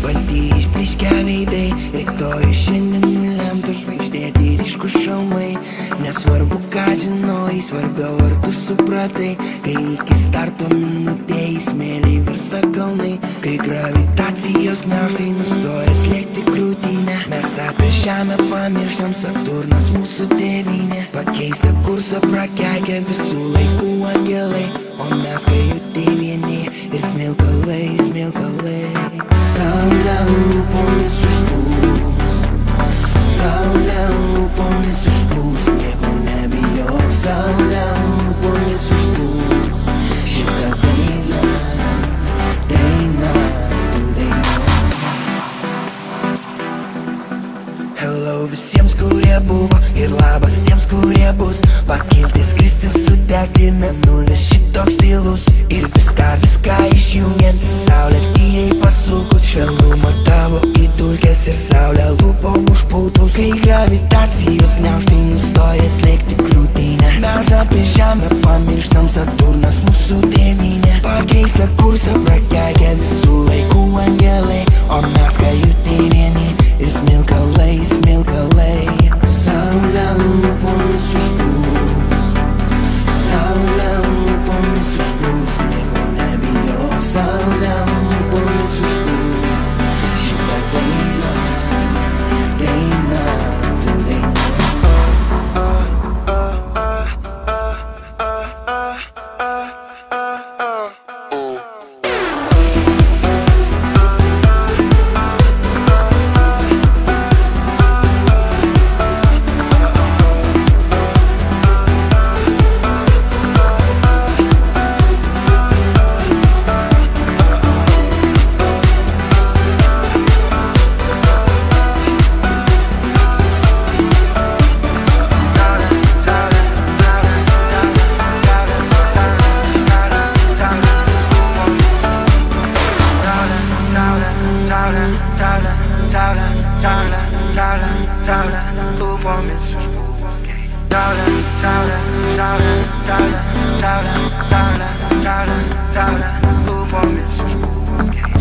Balti išbliškę veidai, rytoj šiandien nulemta žvaigždėti ryškūs šalmai. Nesvarbu ką žinojai, svarbiau ar tu supratai, kai iki starto minutė į smėlį virsta kalnai, kai gravitacijos gniaužtai nustoja slėgti krūtinę. Mes apie žemę pamirštam, Saturnas mūsų tėvynė. Pakeistą kursą prakeikia visų laikų angelai, o mes gajuti vieni ir smilkalai, smilkalai. Saulė lūpomis užplūs, saulė lūpomis užplūs, nieko nebijok. Saulė lūpomis užplūs, šitą dainą, dainą, tu dainuok. Hello visiems, kurie buvo, ir labas tiems, kurie bus. Pakilti, skristi, sudegti, mėnulis šitoks tylus. Ir viską išjungiant, saulė tyliai pasukus. Švelnumą tavo į dulkes ir saulę lūpom užpultus. Kai gravitacijos gniaužtai nustoja slėgti krūtinę, mes apie žemę pamirštam, Saturnas mūsų tėvynė. Pakeistą kursą prakeikia visų laikų angelai, o mes gajuti vieni ir smilkalai, smilkalai. Saulė lūpomis užplūs, saulė lūpomis užplūs, nieko nebijok. Saulė lūpomis užplūs, šitą dainą, dainą, tu dainuok.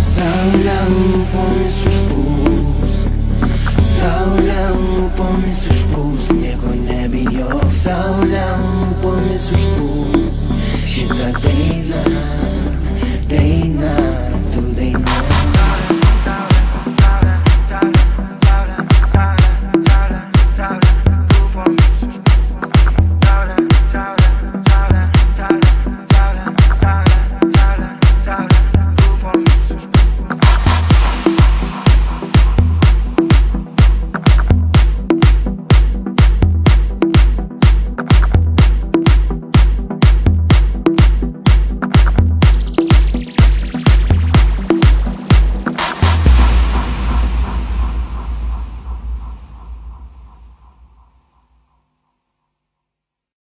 Saulė lūpomis užplūs, saulė lūpomis užplūs, nieko nebijok. Saulė lūpomis užplūs, šitą dainą.